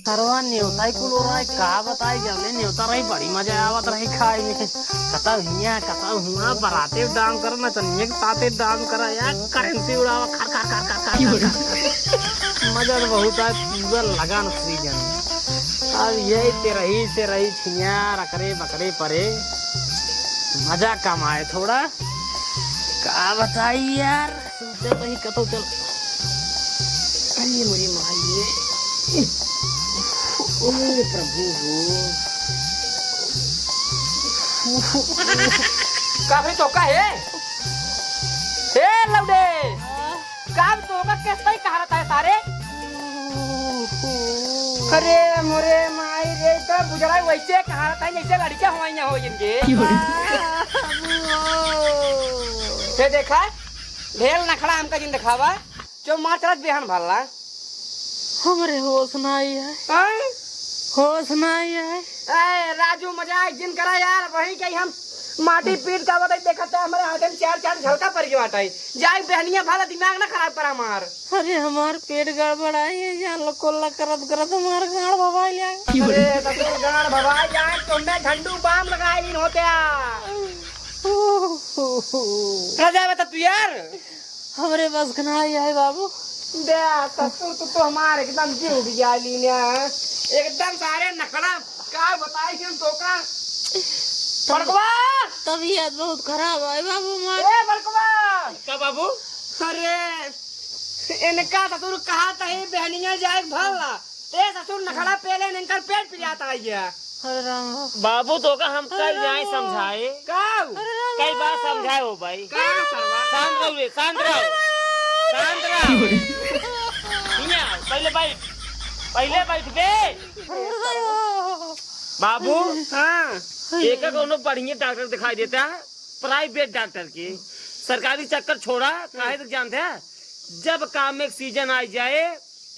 सरवा न्योता कुल हो रहा है का बताई जबले न्योता रही बड़ी मजा आवत रही खाए में कता हुआ बराते डांस कर ना चनिए ताते डांस करा या करेंसी उड़ावा खर खर खर खर खर मजा तो बहुत है पूरा लगा न सीजन अब यही ते रही छिया रकरे बकरे परे मजा कमाए थोड़ा का बताई यार सुनते रही कतो चल अरे मेरी माई ओए प्रभु काफी तो का है हे लवडे काब तो का कैसे ही कहा रहता है सारे अरे मोरे माई रे तो बुझरा वैसे कहा रहता है जैसे लड़कियां हमारी हो जिनके ये देखा ढेल नखड़ा हमका जिन दिखावा जो मां चलत बेहन भल्ला हमरे होश नहीं है होश नहीं है ए राजू मजाक जिन करा यार वही कहीं हम माटी पीट का बताई देखता है हमारे हाथ में चार चार झलका पर के बाटाई जाए बहनिया भाला दिमाग ना खराब करा मार अरे हमार पेट गड़बड़ाई है जान लो कोल्ला करत करत हमार गाड़ भवाई जाए अरे तू गाड़ भवाई जाए तुमने झंडू बाम लगाए दिन होते राजा बता तू यार हमरे बस नहीं है बाबू दे तू तो हमारे एकदम जीव गया लीना एकदम सारे नखड़ा का बताई हम तो का बड़कवा तबीयत बहुत खराब है बाबू मार ए बड़कवा का बाबू अरे इनका ससुर कहा था ही बहनिया जाए भला ते ससुर नखड़ा पहले इनका पेट पिलाता है ये अरे राम बाबू तो का हम कल जाए समझाए काऊ कई बार समझाए हो भाई का सरवा शांत रहो रे शांत रहो पहले बैठ बे बाबू हां एक कोनो बढ़िया डॉक्टर दिखाई देता है प्राइवेट डॉक्टर की सरकारी चक्कर छोड़ा काहे तक जानते हैं जब काम में सीजन आ जाए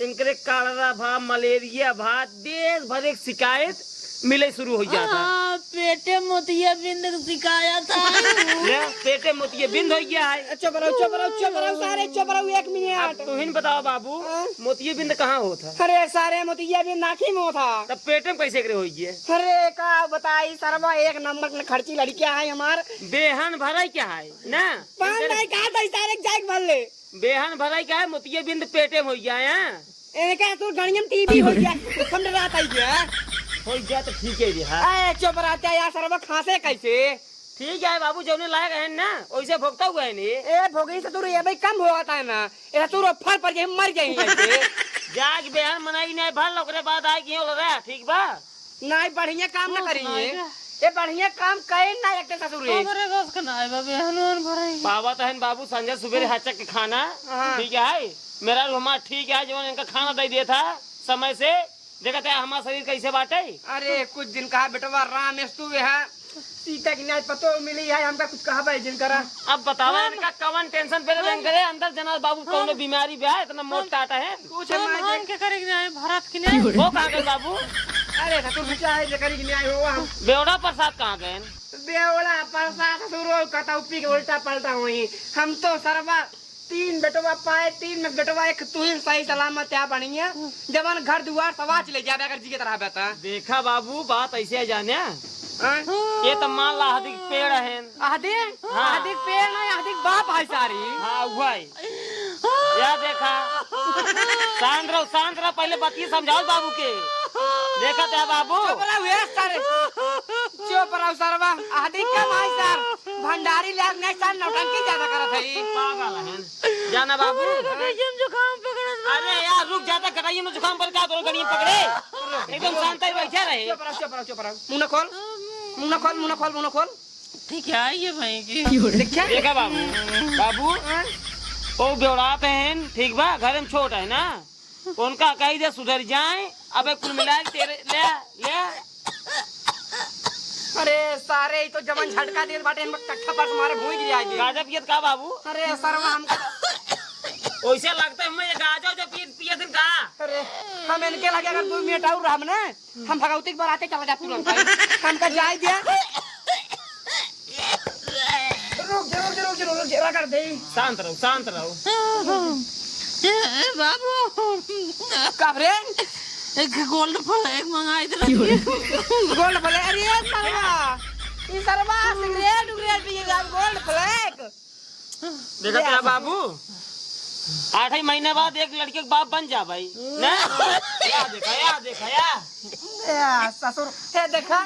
इनके कालरा भा मलेरिया भा देश भर एक शिकायत मिले शुरू हो जाता है पेटे मोतिया बिंद शिकायत है पेटे मोतिया बिंद हो गया है चुप रहो सारे चुप रहो एक मिनट तू ही बताओ बाबू मोतिया बिंद कहाँ होता अरे सारे मोतिया भी नाखी में था तब पेटे में कैसे करे हो गए अरे का बताई सरवा एक नंबर में खर्ची लड़कियां है हमार बेहन भराई क्या है ना पान नहीं कहा था सारे जाए भर ले बेहन भराई क्या है मोतिया बिंद पेटे में हो गया है इनका तो गणियम टीवी हो गया समझ रहा था ये हो गया तो ठीक है ए चुप रहता यार सरवा खासे कैसे ठीक है बाबू जौने लायक है ना वैसे भोगता हुआ है नी ए भोगी से तू ये भाई कम होगा था ना ये तू फल पर के मर गई है जाग बेहन मनाई नहीं भर ओकरे बाद आई क्यों लगा ठीक बा नहीं बढ़िया काम ना करिए ये बढ़िया काम करे ना एक ससुर हमरे बस का नहीं बाबू हनुमान भराई पावा तहन बाबू संजय सुबह हचक के खाना ठीक है मेरा रुमा ठीक है जो इनका खाना दे दिया था समय से देखा था हमारा शरीर कैसे बाटे अरे कुछ दिन कहा बेटवा राम तू है सीता की न्याय पतो मिली है हमका कुछ कहा भाई जिन करा अब बतावा इनका कवन टेंशन पे लेन करे अंदर जना बाबू कौन बीमारी भी है इतना मोटा आटा है कुछ हम के करे नहीं भारत की नहीं वो कहाँ गए बाबू अरे ससुर बिचा है जकरी की न्याय हुआ हम बेवड़ा प्रसाद कहाँ गए बेवड़ा प्रसाद ससुर कता उपी के उल्टा पलटा हुई हम तो सरवा तीन बेटवा पाए तीन में बेटवा एक तू ही सही सलामत क्या बनी है जवान घर दुआर सवा चले जाए अगर जी के तरह बता देखा बाबू बात ऐसे जाने ये तो मान ला अधिक पेड़ है अधिक पेड़ नहीं अधिक बाप है सारी हाँ हुआ या देखा शांत रहो पहले बात ये समझाओ बाबू के देखा था बाबू चुप रहो सरवा अधिक कम है सर भंडारी लाग नहीं सर नौटंकी ज्यादा करत है पागल है जाना बाबू जुकाम पकड़ अरे यार रुक जाता कटाइए में जुकाम पर क्या करो गणित पकड़े एकदम शांत ही बैठा रहे चुप रहो मुंह न खोल ठीक है ये भाई की देखा बाबू ओ बेवड़ाते हैं ठीक बा घर में छोट है ना उनका कही दे सुधर जाए अब कुल मिला तेरे ले अरे सारे तो जवान झटका दे बाटे हम कट्ठा पर तुम्हारे भूई गिर जाएगी गाजा पियत का बाबू अरे सरवा हम वैसे लगता है हमें गाजा जो पिए दिन का अरे हम इनके लगे अगर 2 मिनट और रहम ना हम भगवती के बराते चला जाते तुरंत हमका जाए दिया रुक जरा कर दे शांत रहो बाबू काबरे एक गोल्ड फ्लैग मंगाई दे गोल्ड फ्लैग अरे ये सरवा सिगरेट उगरेट पिएगा गोल्ड फ्लैग। देखा तेरा बाबू 8 ही महीने बाद एक लड़के के बाप बन जा भाई ना। या देखा ससुर हे देखा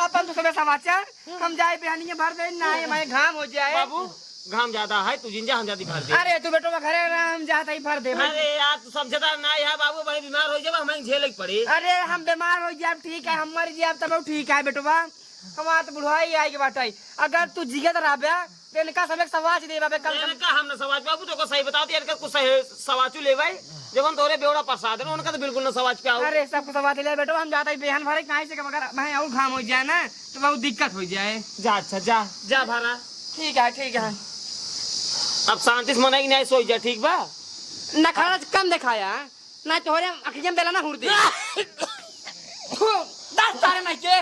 अपन तो सुबह समाचार हम जाए बिहानी भर दे ना हमारे घाम हो जाए। बाबू घाम ज्यादा है तू जिंजा हम ज्यादा भर दे। अरे तू बेटो घरे हम जाता ही भर दे। अरे यार तू समझदार ना है बाबू, भाई बीमार हो जाए हमें झेल पड़ी। अरे हम बीमार हो जाए ठीक है, हम मर जाए तब ठीक है बेटवा, हमारा तो बुढ़ाई आई के बात आई। अगर तू जिगत रहा तो इनका सब एक सवाच दे बाबे कल का हमने सवाच बाबू तो को सही बता दिया इनका कुछ सवाचू ले भाई जब हम तोरे बेवड़ा प्रसाद है उनका तो बिल्कुल ना सवाच पे आओ। अरे सब सवाच ले बेटो हम जाता ही बेहन भरे कहीं से अगर भाई और घाम हो जाए ना तो बहुत दिक्कत हो जाए। जा अच्छा जा जा भरा ठीक है ठीक है। अब शांति से मनाई नहीं सोई जा ठीक बा ना खाना कम दिखाया ना तोरे अखियम बेला ना हुर दे 10 तारे नहीं के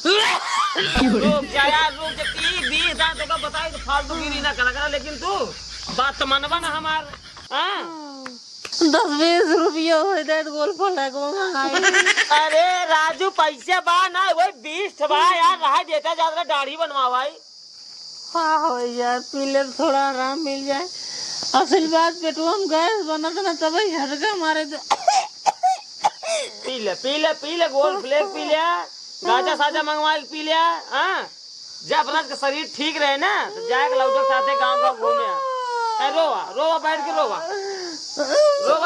रुक जा यार रुक जा 30-20 दांतों का बताई तो फालतू गिरी ना करा लेकिन तू बात तो मनवा ना हमार। हाँ 10-20 रुपया हो जाए गोल्ड फ्लैग मंगाई। अरे राजू पैसे बा ना वही 20 बा यार रहा देता ज्यादा दाढ़ी बनवा भाई। हाँ हो यार पी ले थोड़ा आराम मिल जाए। असल बात पेटवा हम गैस बना था ना तब हटका मारे थे। पी ले गोल्ड फ्लैग पी लिया गाजा साजा मंगवा पी लिया। हाँ जब रात का शरीर ठीक रहे ना तो जाके लौटो साथे गांव का घूमे। रोवा बैठ के रोवा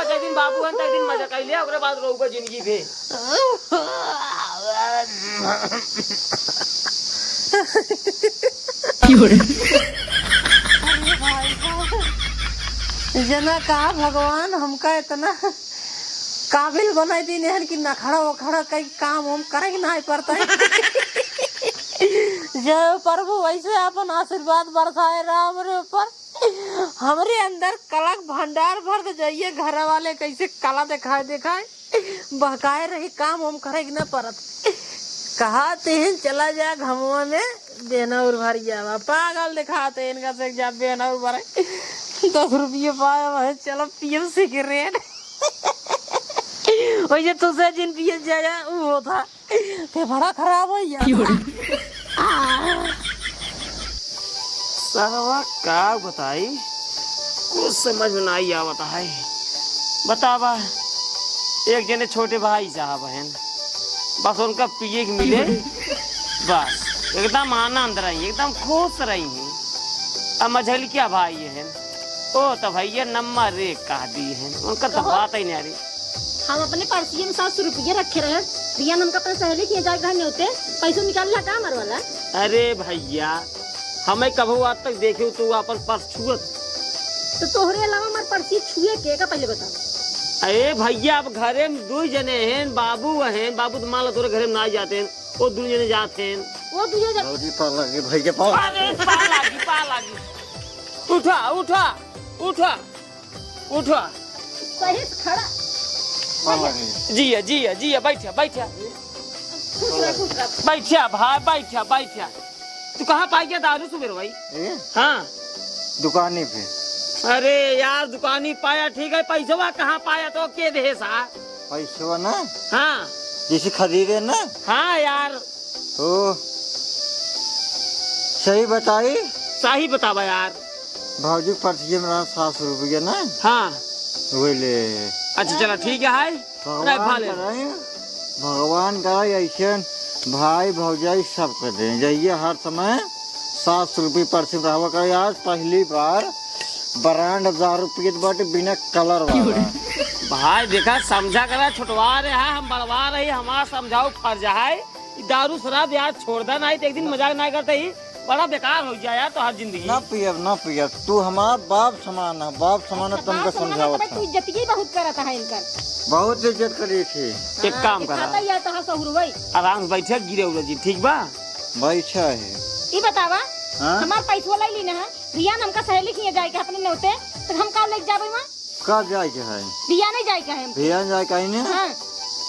एक दिन बाबू है एक दिन मजा कर लिया ओकरे बाद रोवा जिंदगी भे। जना कहा भगवान हमका इतना काबिल बनाई दी नहीं कि नखड़ा वखड़ा कई काम हम करे ना पड़ता है। जय प्रभु वैसे अपन आशीर्वाद बरसाए रहा हमारे ऊपर, हमारे अंदर कलक भंडार भर के जाइए। घर वाले कैसे कला दिखाए बहकाए रही काम हम करे ना पड़त। कहा तेहन चला जा घमुआ में बेनौर भर जावा पागल दिखाते इनका से जा बेनौर भरे 10 रुपये पाया वह चलो पियो सिगरेट। वैसे तुझसे जिन पिए जाया वो था ते बड़ा खराब हो यार। साहबा का बताई कुछ समझ में नहीं आवता है। बतावा एक जने छोटे भाई साहब हैं बस उनका पिए के मिले बस एकदम आनंद रही एकदम खुश रही है। अब मझली क्या भाई है ओ तो भैया नंबर 1 कह दी है उनका तो बात ही नहीं आ रही। हम अपने पर्सिये में 700 रुपये रखे रहे रिया हमका अपने सहेली के जाए घर होते पैसों निकाल ला का हमारे वाला। अरे भैया हमें कभी आज तक देखे तू अपन पर्स छुअत तो तोहरे अलावा हमारे पर्सी छुए के का पहले बता। अरे भैया अब घरे में 2 जने हैं बाबू तो मान लो तोरे घरे में ना जाते हैं वो 2 जने जाते हैं वो तुझे भैया पा लागी उठा सही खड़ा जिया बैठा भाई बैठा तू कहाँ पाई गया दारू सुबह भाई? हाँ दुकानी पे। अरे यार दुकानी पाया ठीक है पैसा कहाँ पाया तो के दे सा पैसा ना हाँ जिसे खरीदे ना। हाँ यार ओ सही बताई सही बतावा यार। भाजी पर्ची में 700 रुपया ना। हाँ वही ले। अच्छा चला ठीक है भगवान का ऐसे भाई भौजाई सब कर दे जाइए हर समय 700 रुपये पर्ची में रहा कर। आज पहली बार ब्रांड 1000 रुपये बाटे बिना कलर वाला। भाई देखा समझा करा छुटवा रहे हैं हम बढ़वा रहे हमारा समझाओ फर्ज है दारू शराब यार छोड़ दे नहीं तो एक दिन मजाक नहीं करते ही बड़ा बेकार हो जाए यार तो हर जिंदगी। ना पिया तू हमारा बाप समान है तुमको समझाओ तू इज्जत ही बहुत करता है इनका बहुत इज्जत करी थी। एक काम करा आराम से बैठे गिरे उड़े जी ठीक बा बैठा है ये बतावा हमार पैसा लाई लेना है रिया हमका सहेली की जाए के अपने नौते तो हम का लेके जाबे वहां कब जाए के है रिया नहीं जाए के है रिया जाए के नहीं। हां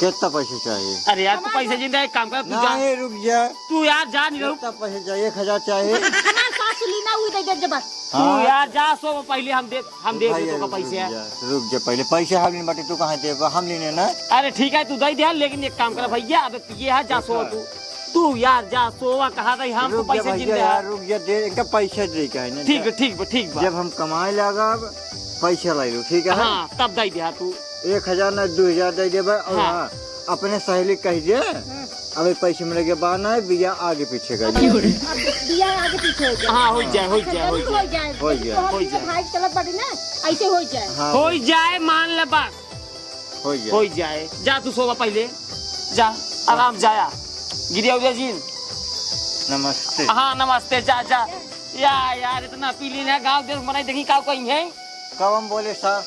कितना पैसे चाहिए? अरे यार तू पैसे जिंदा एक काम कर तू जा नहीं रुक जा तू यार जा नहीं कितना पैसे चाहिए? 1000 चाहिए। हमार सास लीना हुई दे जब तू हाँ। यार जा सो पहले हम देख भाई, तो का पैसे है। रुक जा पहले पैसे हम नहीं बाटे तू कहाँ दे हम लेने ना। अरे ठीक है तू दे दे, लेकिन एक काम कर भैया, अब ये है जा सो तू यार जा सोवा, कहा था हम तो रुक जा पैसे भैया गिन यार, रुक जा दे इनका पैसा दे के है ना। ठीक है ठीक बा। जब हम कमाए लगा पैसा ला लो, ठीक है। हाँ तब दे दे तू 1000 ना 2000 दे दे और हाँ। हाँ अपने सहेली कह दे अभी पैसे मिले के बाद ना बिया आगे पीछे कर दे। अब दिया आगे पीछे हो जाए। हाँ हो जाए जरूर हो जाए। हो जाए। हो जाए। भाई चलत बाटी ना ऐसे हो जाए। हाँ हो जाए, मान ले बात हो हो जाए। जा तू सोवा पहले, जा आराम जाया गिरिया उदिया जी। नमस्ते। हाँ नमस्ते, जा जा यार इतना पीली ना गाँव देश बनाई देखी का कहीं है। कब हम बोले सर,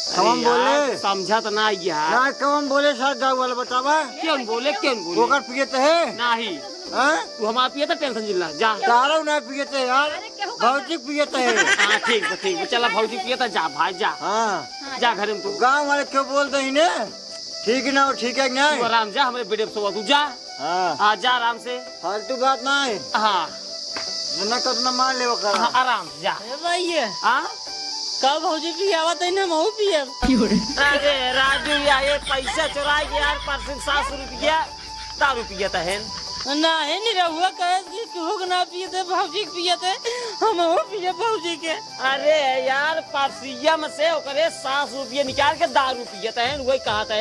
कब हम अरे यार, बोले समझा तो ना यार। ना, कब हम बोले सर गाँव वाला बतावा क्यों बोले ओकर पिए तो है नहीं, हाँ? तू हमारा पिए तो टेंशन जिला जा। तारा ना पिए तो यार भौतिक पिए तो है। हाँ ठीक है चला भौजी पिए तो जा भाई जा हाँ जा घर में तू गाँव वाले क्यों बोलते हैं ने ठीक ना ठीक है तू नहीं। आराम जा, हमारे बेटे सोवा तू जा। हाँ जा आराम से। फालतू बात ना है हाँ ना कतना मान ले कर। हाँ आराम से जा। भैया हाँ कब भौजी पियावा तई ना महू पिया। अरे राजू यार ये पैसा चुरा के यार 700 रुपया दारू पिया था है ना है नहीं रहुआ कहे कि केहू के ना पिए थे भौजी के पिए थे हम हो पिए भौजी के। अरे यार पार्सिया में से ओकरे 700 रुपया निकाल के दारू पिया था वही कहा था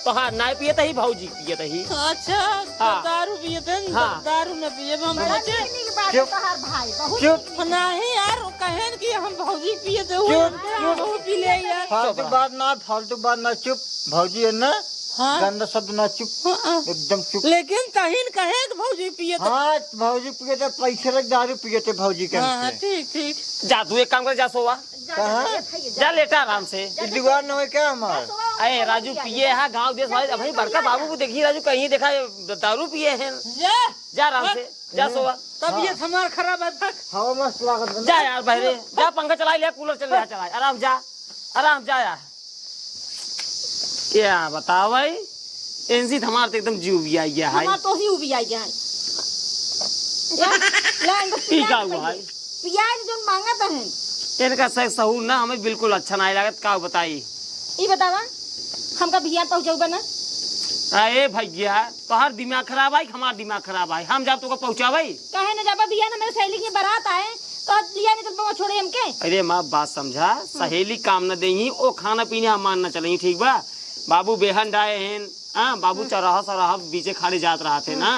तो हाँ ना पिए ही भौजी पिए ही। अच्छा हाँ। दारू पिए थे हाँ। दारू न पिए हम बड़ा बचे चीनी की बात चुप। तोहार भाई बहुत चुप नहीं यार कहें कि हम भौजी पिए थे चुप, वो पी ले यार। फालतू बात ना चुप भौजी है ना हाँ गंदा शब्द ना चुप हाँ। एकदम चुप। लेकिन कहीं कहे कि भौजी पिए थे। हाँ भौजी पिए थे पैसे लग दारू पिए थे भौजी के हाँ हमसे। ठीक ठीक जा तू एक काम कर जा सोवा, कहाँ जा लेटा आराम से। इस दीवार न हो क्या हमार। अरे राजू पिए है गांव देश वाले भाई बड़का बाबू को देखिए राजू कहीं देखा दारू पिए हैं। जा जा आराम से जा सोवा, तबीयत हमार खराब है तक। हवा मस्त लागत है ना। जा यार बहरे जा, पंखा चला ले कूलर चल रहा चला आराम जा यार। क्या बताओ भाई इनसी हमारे तो एकदम जीव भी आई गया है। हमार तो ही उबी आई जाए। ला इनको ठीक है हुआ है प्याज जो मांगत है इनका सही सहूर ना हमें बिल्कुल अच्छा नहीं लागत का बताई। ई बतावा हमका बिहार पहुंचाऊ ना। अरे भैया तोहर दिमाग खराब है हमारा दिमाग खराब है, हम जब तुमको पहुँचावे कहे न जाबा बिहार ना मेरे सहेली की बारात आए तो लिया नहीं तो छोड़े हमके। अरे माँ बात समझा, सहेली काम न देही ओ खाना पीने हम मान न चलेंगे ठीक बा। बाबू बेहन डाए हैं हाँ बाबू चौराहा बीचे खाड़े जात रहा थे ना।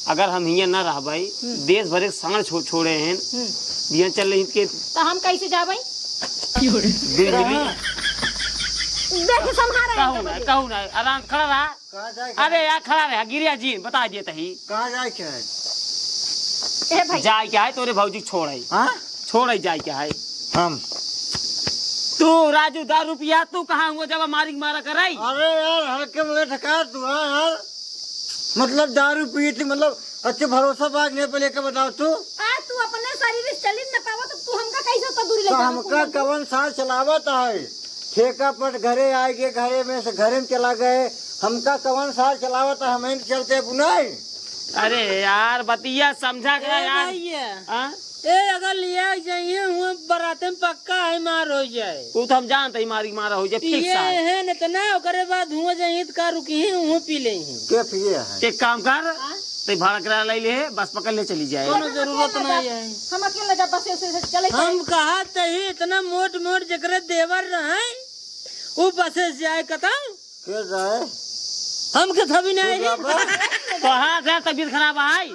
अगर हम हियाँ न रह भाई देश भरे सांड छोड़े हैं दिया चल रही के तो हम कैसे जा भाई देख संहारा कहू ना आराम खड़ा रहा। कहाँ जाए अरे यार खड़ा रहा गिरिया जी बता दिए तही कहाँ जाए क्या है। ए भाई जाए क्या है तोरे भौजी छोड़ हाँ जाए क्या है। हम तू राजू दारू पिया तू कहाँ हुआ जब मारी मारा कराई। अरे यार हल्के में ठका तू हाँ यार मतलब दारू पी थी मतलब अच्छे भरोसा बात नहीं पे लेकर बताओ तू। आज तू अपने शरीर से चली न पावा तो तू हमका कैसे तो दूरी ले तो जावा। हमका कवन साल चलावत है ठेका पर घरे आए गए घरे में से घरे में चला गए हमका कवन साल चलावत है हमें चलते पुनाई। अरे यार बतिया समझा गया यार। भैया हाँ? ए अगर लिया जाइए हुआ बराते में पक्का है मार हो जाए। वो तो हम जानते ही मारी मारा हो जाए फिक्स ये है। है न तना ओकरे बाद हुआ जाइए तो का रुकी है हुआ पी ले के पिए है एक काम कर तो भाड़ा किराया ले बस पकड़ ले चली जाए। कोनो जरूरत नहीं है। हम अकेले जा बस से चले हम कहा तही इतना मोट मोट जकरे देवर रहे वो बसे से जाए कता के जाए हम के थभी नहीं तो हाँ सर तबीयत खराब है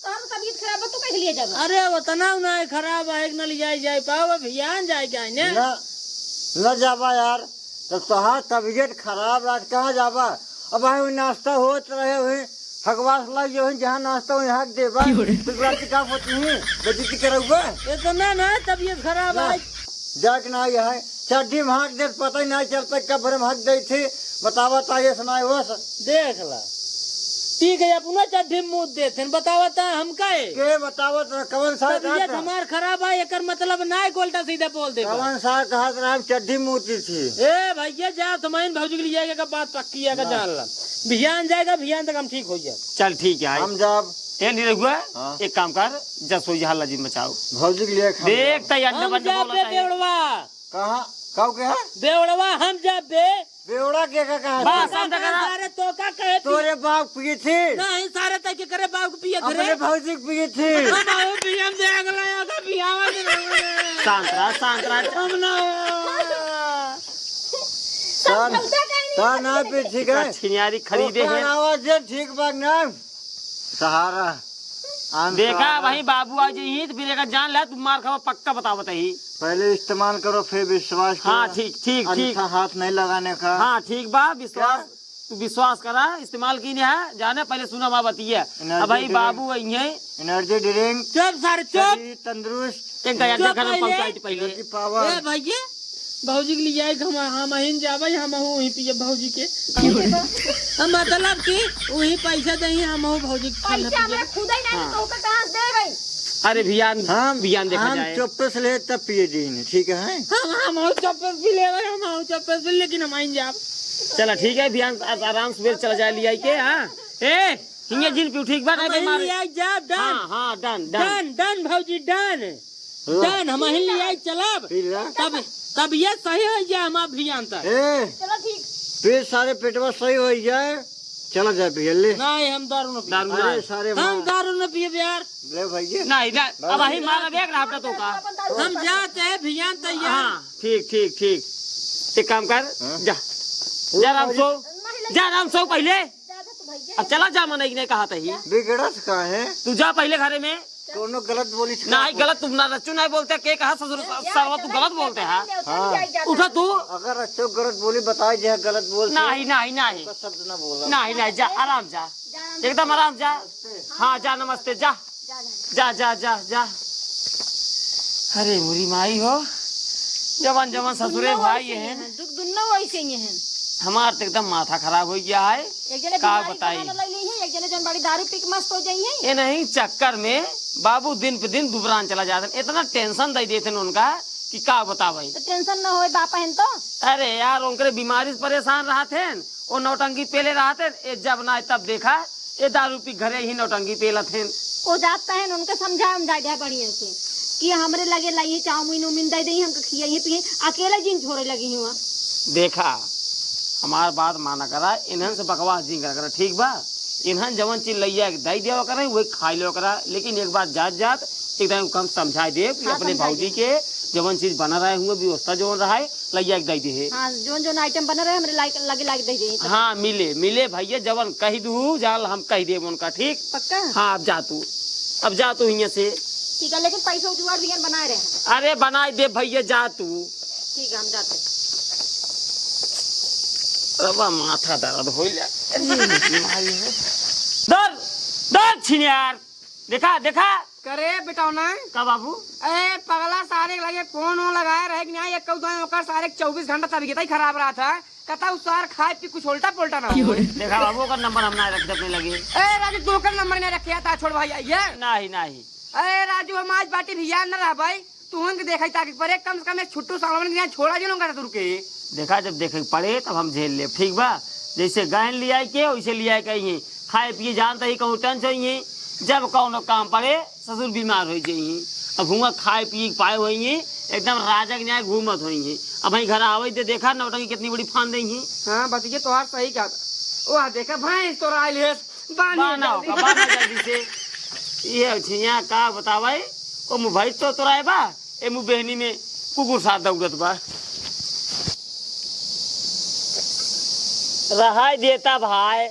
तो हम तबीयत खराब है तो कैसे लिए जावा। अरे वो तनाव ना है खराब है न ले जाए पाओ अभियान जाए क्या ने न जाबा यार तो तोहार तबीयत खराब रात कहाँ जाबा अब आए नाश्ता होत रहे हुए हकवास लग जो जहाँ नाश्ता हो यहाँ देबा तो रात का होती है बजी करऊबा इतना ना तबीयत खराब है जाके ना है चड्डी में हक दे पता ही नहीं चलता कब भरे में हक दे थी बतावा ताये सुनाए हो देख ला पी गया पुनः चड्ढी मुँह देते बतावता हम काहे के बतावत कवन साल तबीयत हमार खराब है एकर मतलब ना है गोल्टा सीधा बोल दे कवन साल कहा रहा चड्डी मूती थी। ए भैया जा तुम्हारी भौजी के लिए जाएगा बात पक्की है जान ला भियान जाएगा भियान तक हम ठीक हो जाए। चल ठीक है हम जब ये नहीं रहुआ हाँ। एक काम कर जसोई हल्ला जी मचाओ भौजी के लिए खाना देख तैयार हम डबल जा बे बेवड़वा कहाँ कब क्या बेवड़वा हम जा बे बेवड़ा के का कहा बस शांत करा सारे तो का कहे तोरे बाप पिए थे नहीं सारे तक के करे बाग पिए अपने करे भौजी के पिए थे हम आओ पियम दे अगला या का पियावा दे शांत रहा हम ना ता ना पे ठीक है छिनियारी खरीदे हैं आवाज ठीक बात ना सहारा आम देखा सहारा। वही बाबू आ जाइए तो फिर एक जान ले तुम मार खाओ पक्का बता बताइए पहले इस्तेमाल करो फिर विश्वास करो। हाँ ठीक ठीक ठीक अन्यथा हाथ नहीं लगाने का हाँ ठीक बा विश्वास तू विश्वास करा इस्तेमाल की नहीं है जाने पहले सुना माँ बतिया अब भाई बाबू वही है एनर्जी ड्रिंक चुप सारे चुप शरीर तंदुरुस्त एक दया जो घर में पहले- पहुंचाई पहले एनर्जी पावर ए भैया भौजी के लिए हम हिन जाबे हम वही पिए भौजी के हम मतलब कि वही पैसा दही हम भौजी के खाना पैसा हमरा खुद ही नहीं तो का कहां से देबै अरे भियान हम भियान देखा हम जाए चौपस ले तब पिए दिन ठीक है हम चप्पल भी लेबै हम चप्पल भी लेकिन हम आइन जाब चला ठीक है भियान आराम से चला जाए लिया के हाँ ए हिंगे जिन पियो ठीक बा नहीं हम बीमार लिया जाब डन हाँ हाँ डन डन डन डन भौजी डन डन हम लिया चलब पी ला तब ये सही हो जाए हम अभियान तक ए चलो ठीक पेट सारे पेटवा सही हो जाए चला जाए पिए ले नहीं हम दारू न पिए दारू अरे ना सारे हम दारू न पिए यार ले भैया नहीं ना अब वही मारा देख रहा हफ्ता तो का हम जाते हैं अभियान तैयार हाँ ठीक ठीक ठीक एक काम कर जा जा राम सो पहले ज्यादा तो भैया अब चला जा मन नहीं कहा था ही बिगड़त कहाँ है तू जा पहले घरे में कोनो गलत बोली नहीं गलत तुम ना रच्चू नहीं बोलते के कहा ससुर सावा तू गलत बोलते है उठा तू अगर अच्छे गलत बोली बताई जाए गलत बोल नहीं नहीं नहीं का शब्द ना बोला नहीं नहीं जा आराम जा एकदम आराम जा हाँ जा नमस्ते जा जा जा जा जा अरे बुरी माई हो जवान जवान ससुरे भाई है दुख दुन्नो वैसे ही हैं हमार तो एकदम माथा खराब हो गया है एक जने का बीमारी बताई खाना ले ली है एक जने जन बड़ी दारू पी के मस्त हो जाई है ये नहीं चक्कर में बाबू दिन पे दिन दुबरान चला जाते हैं। इतना टेंशन दे देते हैं उनका कि का बता भाई तो टेंशन न होए बापा हन तो अरे यार उनके बीमारी से परेशान रहा थे वो नौटंकी पेले रहा थे ये जब ना तब देखा ये दारू पी घरे ही नौटंकी पेला थे वो जाता है उनके समझा जाए बढ़िया से कि हमरे लगे लाइए चाउमीन उमीन दे दई हमके खियाइए पिए अकेले जिन छोड़े लगी हुआ देखा हमार बात माना करा इन्हन से बकवास जी करा ठीक बा इन्हन जवन चीज लैया दई देवा करे वही खाई लो करा लेकिन एक बात जात जात एकदम कम समझाई दे कि हाँ, अपने समझाई भौजी के जवन चीज बना रहे हुए व्यवस्था जो रहा है लैया दई दे हां जोन जोन आइटम बन रहे हमरे लगे दे दई हाँ मिले मिले भैया जवन कही दू जाल हम कही दे उनका ठीक पक्का हाँ अब जा तू यहाँ से ठीक है लेकिन पैसा जुगाड़ भी बनाए रहे अरे बनाई दे भैया जा तू ठीक है हम जाते हैं रबा माथा दर्द हो दर दर छिनियार देखा देखा करे बेटौना का बाबू ए पगला सारे लगे फोन वो लगाए रहे कि नहीं एक ओकर सारे 24 घंटा तब ही खराब रहा था कहता उस सार खाए पी कुछ उल्टा पुल्टा ना हो देखा बाबू का नंबर हम ना रख देने लगे ए राजू दो का नंबर नहीं रखिया था छोड़ भाई ये नहीं नहीं ए राजू हम आज बाटी भी याद न रहा भाई तू हम देखा ताकि पर एक कम से कम एक छुट्टू सालवन के छोड़ा जो ना तुर के देखा जब देखे पड़े तब हम झेल ले ठीक बा जैसे गहन लिया के वैसे लिया कहीं खाए पिए जानते ही कहूँ टेंशन जब कौन काम पड़े ससुर बीमार हो जाइए अब हुआ खाए पिए पाए हुई एकदम राजा के न्याय घूमत हुई अब वही घर आवे तो देखा नौटंकी कितनी बड़ी फान देंगी हाँ बस ये तो सही क्या वो देखा भाई तो राय ले बाना जल्दी से ये छिया का बतावे ओ मु भाई तो तोराए बा ए मु बहनी में कुकुर साथ दौड़त बा रहाई देता भाई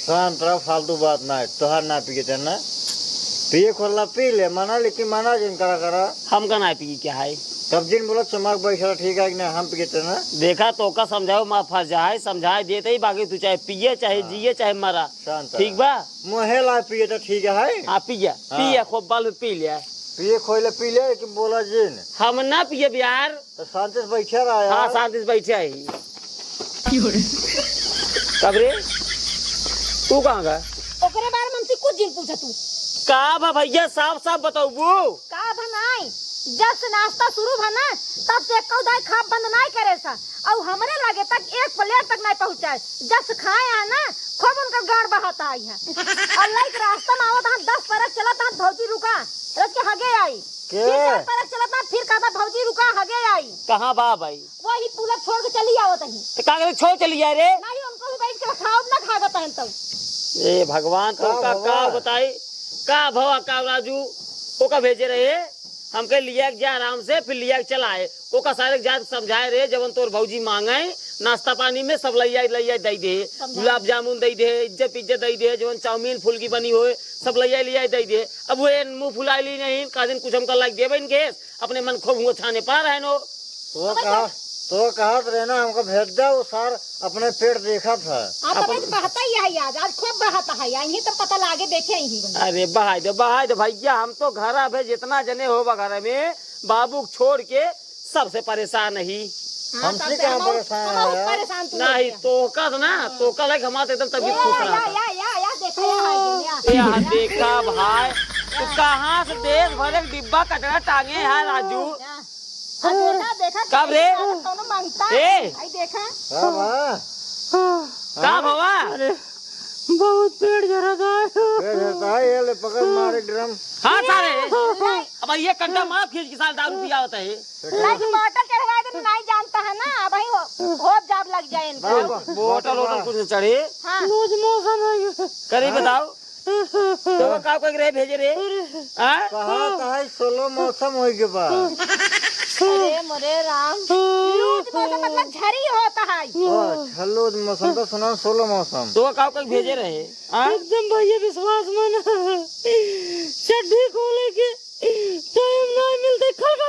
शांत रहो फालतू बात ना है तोहार ना पिए ना पिए खोलना पी ले मना लेकिन मना जिन करा करा हम का ना पी क्या है तब जिन बोला चमक बैठा ठीक है कि नहीं हम पिए ना देखा तो का समझाओ माँ फंस जाए समझाए देते ही बाकी तू चाहे पिए चाहे जिए चाहे मरा शांत ठीक बा मुहे ला पिए तो ठीक है हाँ पिया पिया खूब बाल पी लिया पिए खोले पी ले लेकिन बोला जिन हम ना पिए यार तो शांति से बैठा रहा हाँ यार शांति से बैठे आई कब रे तू कहाँ गया ओकरे बारे में हमसे कुछ दिन पूछा तू का भैया साफ साफ बताऊ का बनाई जब से नाश्ता शुरू भा ना तब से एक दाई खा बंद नहीं करे सा और हमरे लगे तक एक प्लेट तक नहीं पहुंचाए। जब से खाए है ना खूब उनका गाड़ बहाता आई है और लाइक रास्ता में आवत 10 परक चला था भौजी रुका रच के हगे आई के? फिर 4 परक चला था फिर कहता भौजी रुका हगे आई। कहाँ बा भाई? वही पुलक छोड़ के चली आवत ही तो का करे छोड़ चली जाए रे? नहीं उनको भी बैठ के खाओ ना खागत है तब। ए भगवान तो का का भवा? बताई का भवा का राजू ओका भेजे रहे हमके लिया जा आराम से फिर लिया चलाए ओका सारे जात समझाए रे जवन तोर भौजी मांगे नाश्ता पानी में सब लैया दे दे गुलाब जामुन दे दे इज्जत दे दे जवन चाउमीन फुल की बनी होए सब लैया दे दे। अब वो मुंह फुलाई ली नहीं का दिन कुछ हमका लाग देवे इनके अपने मन खूब हुआ छाने पा रहे नो। तो कहा रहना हमको भेज दे वो सार अपने पेट देखा था। आप तो बहता ही है यार आज खूब बहता है यही तो पता लागे देखे ही। अरे बहाई दे भैया हम तो घर आवे जितना जने हो घर में बाबू छोड़ के सबसे परेशान ही हमसे कहाँ परेशान है? परेशान तू नहीं तो ना तो का लाइक हमारे एकदम तबीयत खुश रहा था। या देखा यहाँ देखा भाई तू कहाँ से देश भर एक डिब्बा कचरा टांगे है राजू। देखा कब रे? कौनो मांगता ए आई देखा हाँ माँ का भवा? बहुत पेट जरा था। ये ले पकड़ मारे ड्रम। हाँ सारे अब ये कंटा मार खींच के साथ दारू पिया होता है। नहीं बोतल चढ़वा दे नहीं जानता है ना भाई होप जाब लग जाए इनको। बोतल वोटल कुछ चढ़े हाँ रोज मौसम है करी बताओ तो का कोई रे भेजे रे? कहा सोलो मौसम हो के बाद अरे मोरे राम लूट मौसम मतलब झरी होता है। छल्लो मौसम तो सुना सोलो मौसम तो का कोई भेजे रहे? एकदम भैया विश्वास माना चड्डी खोले के टाइम नहीं मिलते खल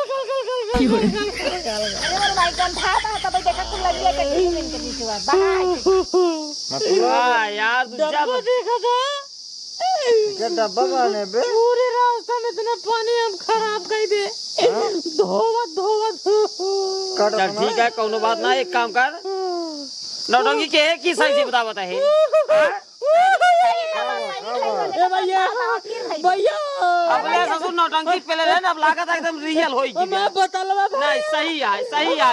अरे मोरे भाई गंधा था तब देखा तू लगी के टीम के नीचे बाहर मतलब यार दूसरा देखा था क्या डब्बा बने बे पूरे रास्ता में इतना पानी हम खराब कर दे धोवत चल ठीक है कौनो बात ना एक काम कर नौटंकी के है की सही से बतावत है भैया भैया अपने ससुर नौटंकी पहले रहे अब लागत एकदम रियल होई की मैं बतलवा नहीं सही है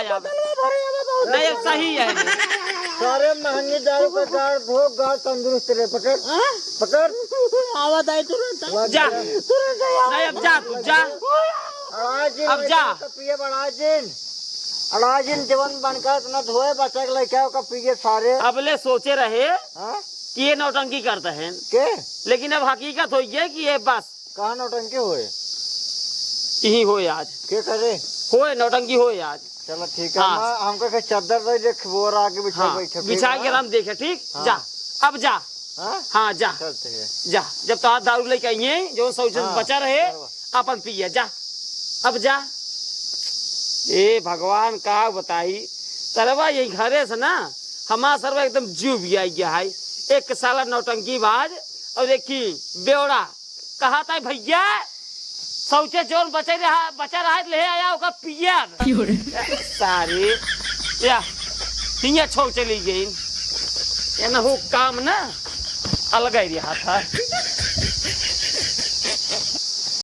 अब नहीं अब सही है सारे महंगी दारू का गाड़ धो गाड़ तंदुरुस्त रहे पकड़ आवाज आई तुरंत जा नहीं अब जा तू जा अब जा पिए अड़ाजिन जवन बनकर इतना धोए बच्चा के लड़का का पिए सारे अबले सोचे रहे हाँ? कि ये नौटंकी करते हैं के लेकिन अब हकीकत हो है कि ये बस कहा नौटंकी होए यही हो आज के करे होए नौटंकी होए आज। चलो ठीक है हाँ। हमको के चादर दे देख बोर आके बिछा हाँ बैठे बिछा के हम देखे ठीक हाँ। जा अब जा हाँ हाँ जा चलते हैं जा जब तो दारू लेके आइए जो शौच हाँ, बचा रहे अपन पिए जा अब जा। ए भगवान का बताई तरवा यही घरे से ना हमारा सर्व एकदम जीव भी आई गया है एक साला नौटंकी बाज और एक की बेवड़ा कहा था भैया शौचे जोन बचा रहा ले आया होगा पिया सारे या हिया छोड़ चली गई ये ना हो काम ना अलग ही रहा था।